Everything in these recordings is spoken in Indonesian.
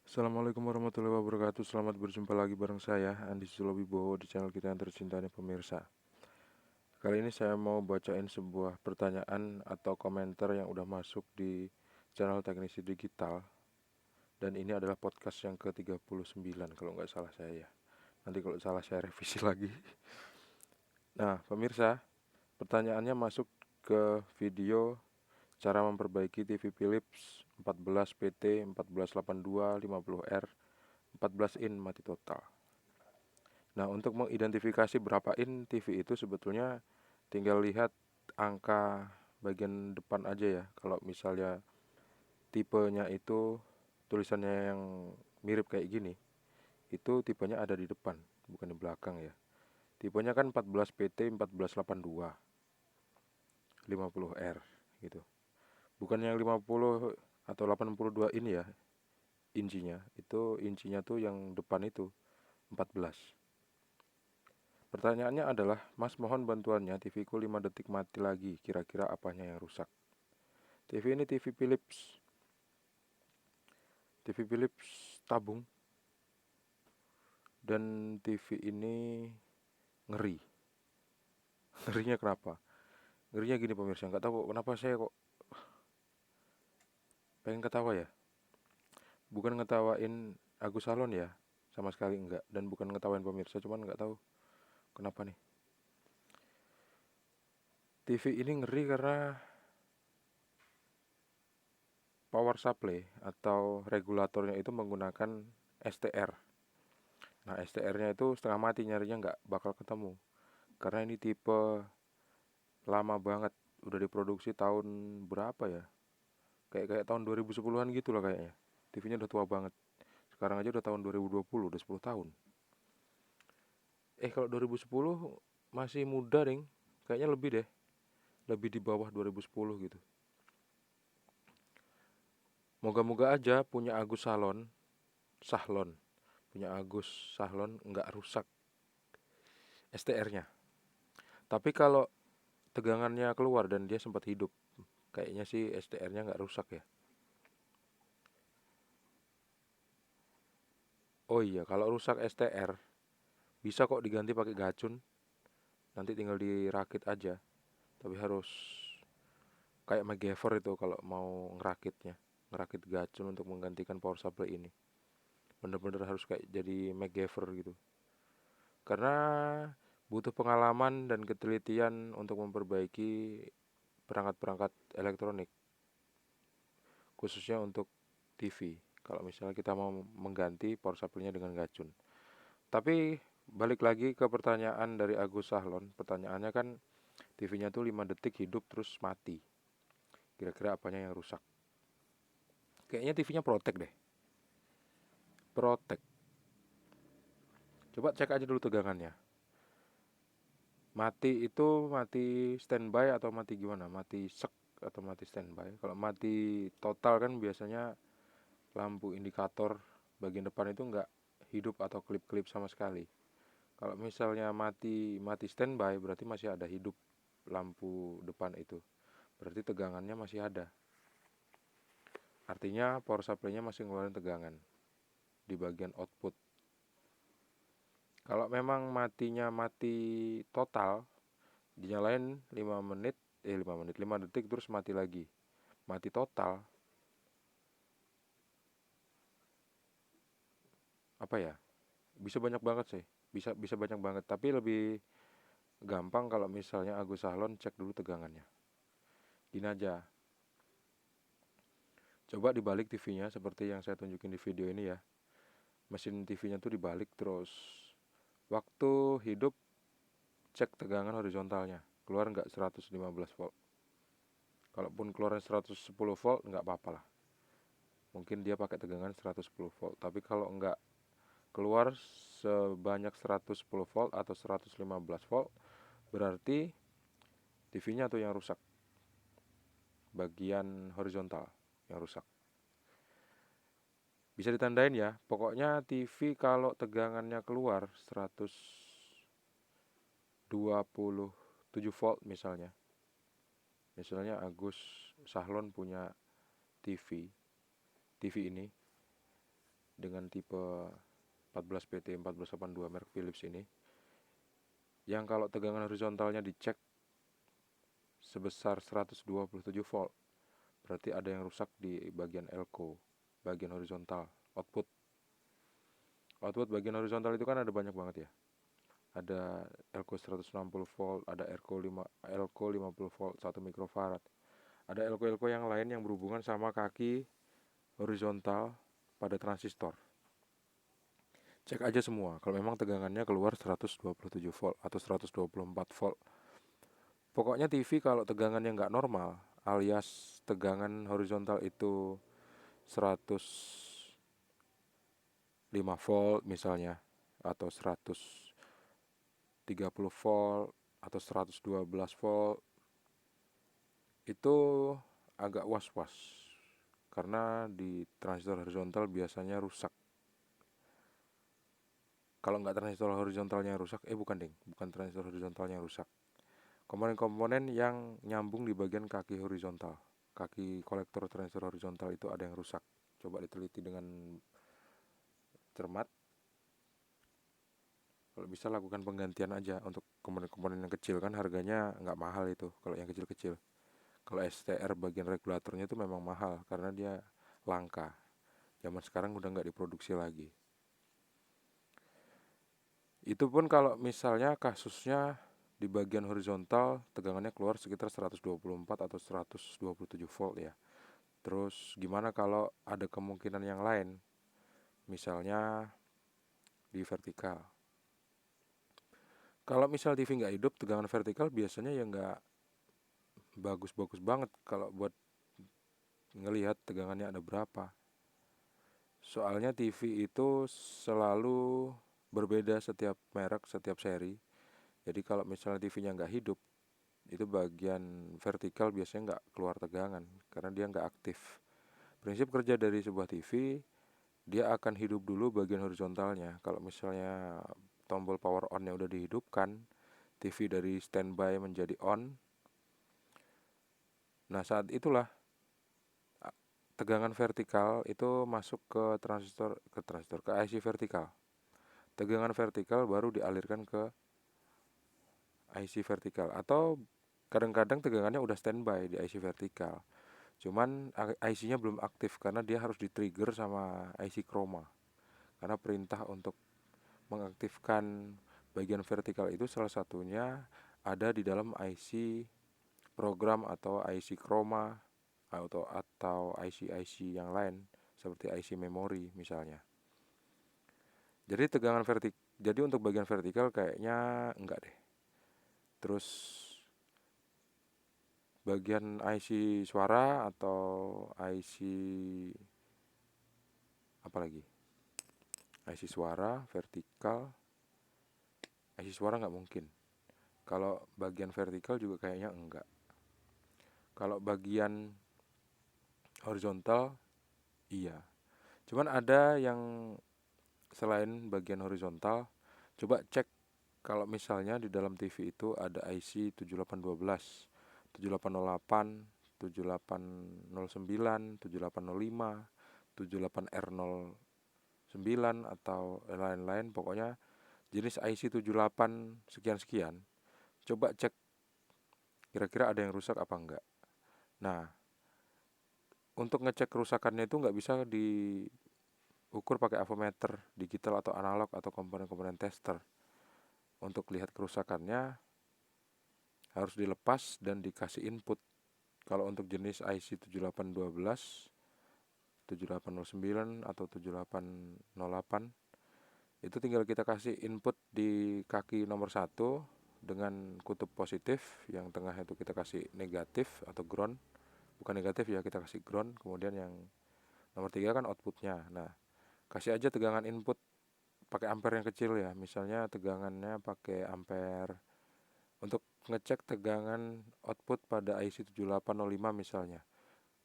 Assalamualaikum warahmatullahi wabarakatuh. Selamat berjumpa lagi bareng saya Andi Sulowibowo di channel kita yang tercinta nih pemirsa. Kali ini saya mau bacain sebuah pertanyaan atau komentar yang udah masuk di channel Teknisi Digital. Dan ini adalah podcast yang ke-39 kalau nggak salah saya ya. Nanti kalau salah saya revisi lagi. Nah pemirsa, pertanyaannya masuk ke video cara memperbaiki TV Philips 14 PT 1482 50R 14 in mati total. Nah, untuk mengidentifikasi berapa in TV itu sebetulnya tinggal lihat angka bagian depan aja ya. Kalau misalnya tipenya itu tulisannya yang mirip kayak gini, itu tipenya ada di depan, bukan di belakang ya. Tipenya kan 14 PT 1482 50R gitu. Bukan yang 50 atau 82 in ya, incinya. Itu incinya tuh yang depan itu 14. Pertanyaannya adalah, Mas mohon bantuannya, TV ku 5 detik mati lagi, kira-kira apanya yang rusak? TV ini TV Philips tabung, dan TV ini ngeri. Ngerinya kenapa? Ngerinya gini pemirsa, nggak tahu kenapa saya kok pengen ketawa ya. Bukan ngetawain Agus Salon ya, sama sekali enggak. Dan bukan ngetawain pemirsa, cuman nggak tahu kenapa nih. TV ini ngeri karena power supply atau regulatornya itu menggunakan STR. Nah, STR-nya itu setengah mati, nyarinya nggak bakal ketemu. Karena ini tipe lama banget, udah diproduksi tahun berapa ya? Kayak tahun 2010-an gitu lah kayaknya. TV-nya udah tua banget. Sekarang aja udah tahun 2020, udah 10 tahun. Kalau 2010 masih muda, Ding. Kayaknya lebih deh, lebih di bawah 2010 gitu. Moga-moga aja punya Agus Sahlon, punya Agus Sahlon nggak rusak STR-nya. Tapi kalau tegangannya keluar dan dia sempat hidup, kayaknya sih STR-nya nggak rusak ya. Oh iya, kalau rusak STR bisa kok diganti pakai gacun. Nanti tinggal dirakit aja. Tapi harus kayak MacGyver itu kalau mau ngerakitnya. Ngerakit gacun untuk menggantikan power supply ini. Bener-bener harus kayak jadi MacGyver gitu. Karena butuh pengalaman dan ketelitian untuk memperbaiki perangkat-perangkat elektronik. Khususnya untuk TV. Kalau misalnya kita mau mengganti power supply-nya dengan gacun. Tapi balik lagi ke pertanyaan dari Agus Sahlon. Pertanyaannya kan TV-nya tuh 5 detik hidup terus mati. Kira-kira apanya yang rusak? Kayaknya TV-nya Protek deh. Protek. Coba cek aja dulu tegangannya. Mati itu mati standby atau mati gimana? Mati sek atau mati standby? Kalau mati total kan biasanya lampu indikator bagian depan itu nggak hidup atau klip-klip sama sekali. Kalau misalnya mati mati standby berarti masih ada hidup lampu depan itu. Berarti tegangannya masih ada. Artinya power supply-nya masih ngeluarin tegangan di bagian output. Kalau memang matinya mati total, dinyalain 5 menit, 5 menit, 5 detik terus mati lagi. Mati total, apa ya? Bisa banyak banget sih. Bisa bisa banyak banget, tapi lebih gampang kalau misalnya Agus Sahlon cek dulu tegangannya. Gini aja. Coba dibalik TV-nya seperti yang saya tunjukin di video ini ya. Mesin TV-nya tuh dibalik terus. Waktu hidup cek tegangan horizontalnya. Keluar nggak 115 volt. Kalaupun keluar 110 volt nggak apa-apa lah. Mungkin dia pakai tegangan 110 volt. Tapi kalau nggak keluar sebanyak 110 volt atau 115 volt, berarti TV-nya tuh yang rusak. Bagian horizontal yang rusak. Bisa ditandain ya. Pokoknya TV kalau tegangannya keluar 127 volt misalnya. Misalnya Agus Sahlon punya TV ini dengan tipe 14PT 1482 merek Philips ini, yang kalau tegangan horizontalnya dicek sebesar 127 volt, berarti ada yang rusak di bagian elko, bagian horizontal, output. Output bagian horizontal itu kan ada banyak banget ya. Ada elko 160 volt, ada elko 50 volt 1 mikrofarad. Ada elko-elko yang lain yang berhubungan sama kaki horizontal pada transistor. Cek aja semua, kalau memang tegangannya keluar 127 volt atau 124 volt. Pokoknya TV kalau tegangannya nggak normal, alias tegangan horizontal itu 105 volt misalnya, atau 130 volt, atau 112 volt, itu agak was-was. Karena di transistor horizontal biasanya rusak. Kalau nggak transistor horizontalnya rusak, bukan transistor horizontalnya rusak. Komponen-komponen yang nyambung di bagian kaki horizontal, kaki kolektor transistor horizontal itu ada yang rusak. Coba diteliti dengan cermat. Kalau bisa lakukan penggantian aja untuk komponen-komponen yang kecil, kan harganya nggak mahal itu kalau yang kecil-kecil. Kalau STR bagian regulatornya itu memang mahal karena dia langka. Zaman sekarang udah nggak diproduksi lagi. Itu pun kalau misalnya kasusnya di bagian horizontal tegangannya keluar sekitar 124 atau 127 volt ya. Terus gimana kalau ada kemungkinan yang lain? Misalnya di vertikal. Kalau misal TV nggak hidup, tegangan vertikal biasanya ya nggak bagus-bagus banget kalau buat ngelihat tegangannya ada berapa. Soalnya TV itu selalu berbeda setiap merek, setiap seri. Jadi kalau misalnya TV-nya nggak hidup, itu bagian vertikal biasanya nggak keluar tegangan karena dia nggak aktif. Prinsip kerja dari sebuah TV, dia akan hidup dulu bagian horizontalnya. Kalau misalnya tombol power on-nya udah dihidupkan, TV dari standby menjadi on. Nah, saat itulah tegangan vertikal itu masuk ke IC vertikal. Tegangan vertikal baru dialirkan ke IC vertikal, atau kadang-kadang tegangannya udah standby di IC vertikal. Cuman IC-nya belum aktif karena dia harus di-trigger sama IC chroma. Karena perintah untuk mengaktifkan bagian vertikal itu salah satunya ada di dalam IC program atau IC chroma atau IC-IC yang lain seperti IC memori misalnya. Jadi untuk bagian vertikal kayaknya enggak deh. Terus bagian IC suara atau IC apa lagi? IC suara vertikal. IC suara nggak mungkin. Kalau bagian vertikal juga kayaknya enggak. Kalau bagian horizontal iya. Cuman ada yang selain bagian horizontal, coba cek kalau misalnya di dalam TV itu ada IC 7812, 7808, 7809, 7805, 78R09 atau lain-lain, pokoknya jenis IC 78 sekian-sekian. Coba cek kira-kira ada yang rusak apa enggak. Nah, untuk ngecek kerusakannya itu nggak bisa diukur pakai avometer digital atau analog atau komponen-komponen tester. Untuk lihat kerusakannya harus dilepas dan dikasih input. Kalau untuk jenis IC 7812, 7809 atau 7808, itu tinggal kita kasih input di kaki nomor 1 dengan kutub positif, yang tengah itu kita kasih negatif atau ground. Bukan negatif ya, kita kasih ground. Kemudian yang nomor 3 kan outputnya. Nah, kasih aja tegangan input pakai ampere yang kecil ya. Misalnya tegangannya pakai ampere. Untuk ngecek tegangan output pada IC 7805 misalnya.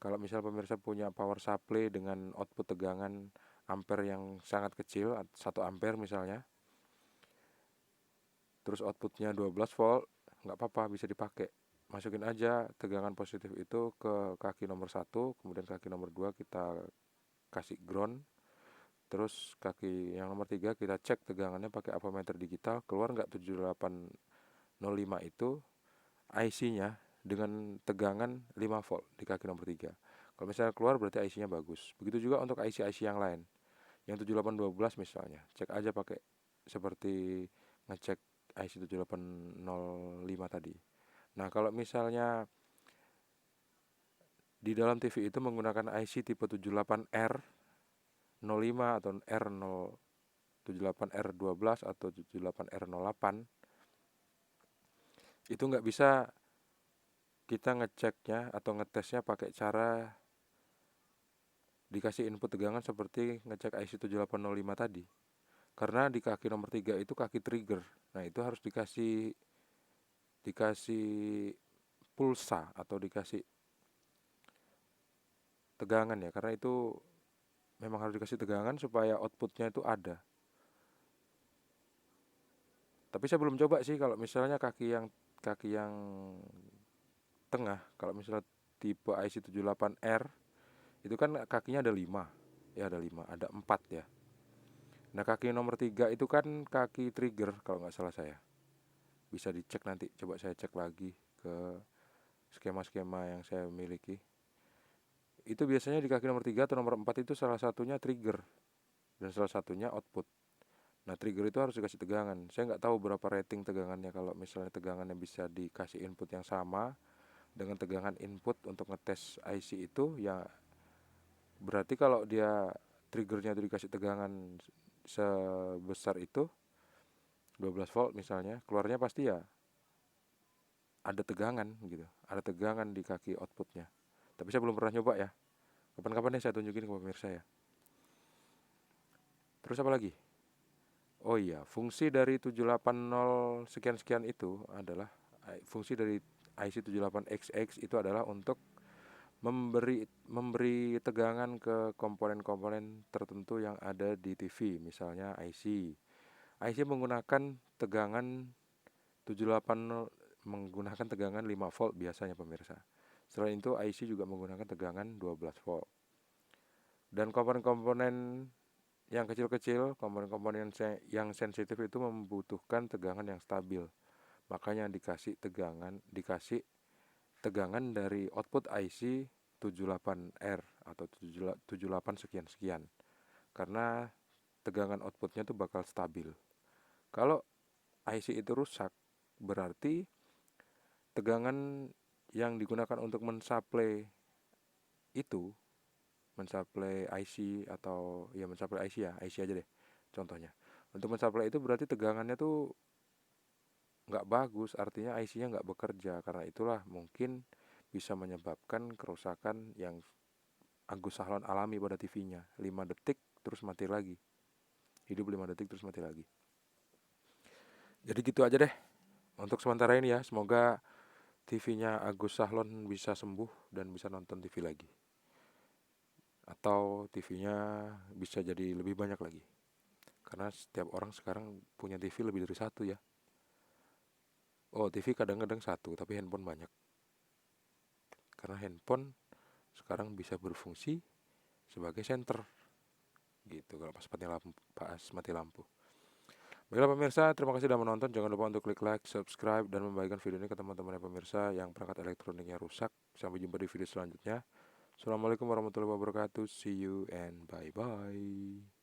Kalau misal pemirsa punya power supply dengan output tegangan ampere yang sangat kecil, 1 ampere misalnya, terus outputnya 12 volt, nggak apa-apa, bisa dipakai. Masukin aja tegangan positif itu ke kaki nomor 1, kemudian kaki nomor 2 kita kasih ground. Terus kaki yang nomor 3 kita cek tegangannya pakai avometer digital, keluar nggak 7805 itu IC-nya dengan tegangan 5 volt di kaki nomor 3. Kalau misalnya keluar berarti IC-nya bagus. Begitu juga untuk IC-IC yang lain. Yang 7812 misalnya, cek aja pakai seperti ngecek IC 7805 tadi. Nah, kalau misalnya di dalam TV itu menggunakan IC tipe 78R05 atau R078R12 atau 78R08, itu nggak bisa kita ngeceknya atau ngetesnya pakai cara dikasih input tegangan seperti ngecek IC 7805 tadi. Karena di kaki nomor 3 itu kaki trigger. Nah, itu harus dikasih pulsa atau dikasih tegangan ya, karena itu memang harus dikasih tegangan supaya outputnya itu ada. Tapi saya belum coba sih kalau misalnya kaki yang tengah, kalau misalnya tipe IC 78R itu kan kakinya ada 5. Ya ada 5, ada 4 ya. Nah, kaki nomor 3 itu kan kaki trigger kalau nggak salah saya. Bisa dicek nanti, coba saya cek lagi ke skema-skema yang saya miliki. Itu biasanya di kaki nomor 3 atau nomor 4 itu salah satunya trigger dan salah satunya output. Nah, trigger itu harus dikasih tegangan. Saya nggak tahu berapa rating tegangannya. Kalau misalnya tegangannya bisa dikasih input yang sama dengan tegangan input untuk ngetes IC itu, ya berarti kalau dia triggernya itu dikasih tegangan sebesar itu 12 volt misalnya, keluarnya pasti ya ada tegangan gitu. Ada tegangan di kaki outputnya. Tapi saya belum pernah nyoba ya. Kapan-kapan deh saya tunjukin ke pemirsa ya. Terus apa lagi? Oh iya, fungsi dari 780 sekian-sekian itu adalah fungsi dari IC 78XX itu adalah untuk memberi tegangan ke komponen-komponen tertentu yang ada di TV, misalnya IC. IC menggunakan tegangan 780 menggunakan tegangan 5 volt biasanya pemirsa. Selain itu IC juga menggunakan tegangan 12 volt. Dan komponen-komponen yang kecil-kecil, komponen-komponen yang sensitif itu membutuhkan tegangan yang stabil. Makanya dikasih tegangan dari output IC 78R atau 78 sekian-sekian. Karena tegangan outputnya itu bakal stabil. Kalau IC itu rusak, berarti tegangan yang digunakan untuk mensuplai itu, mensuplai IC atau ya mensuplai IC ya, IC aja deh contohnya. Untuk mensuplai itu berarti tegangannya tuh nggak bagus, artinya IC-nya nggak bekerja. Karena itulah mungkin bisa menyebabkan kerusakan yang Agus Sahlon alami pada TV-nya. 5 detik terus mati lagi. Hidup 5 detik terus mati lagi. Jadi gitu aja deh untuk sementara ini ya. Semoga TV-nya Agus Sahlon bisa sembuh dan bisa nonton TV lagi. Atau TV-nya bisa jadi lebih banyak lagi. Karena setiap orang sekarang punya TV lebih dari satu ya. Oh, TV kadang-kadang satu, tapi handphone banyak. Karena handphone sekarang bisa berfungsi sebagai senter. Gitu kalau pas mati lampu. Baiklah pemirsa, terima kasih sudah menonton. Jangan lupa untuk klik like, subscribe, dan membagikan video ini ke teman-teman pemirsa yang perangkat elektroniknya rusak. Sampai jumpa di video selanjutnya. Assalamualaikum warahmatullahi wabarakatuh. See you and bye-bye.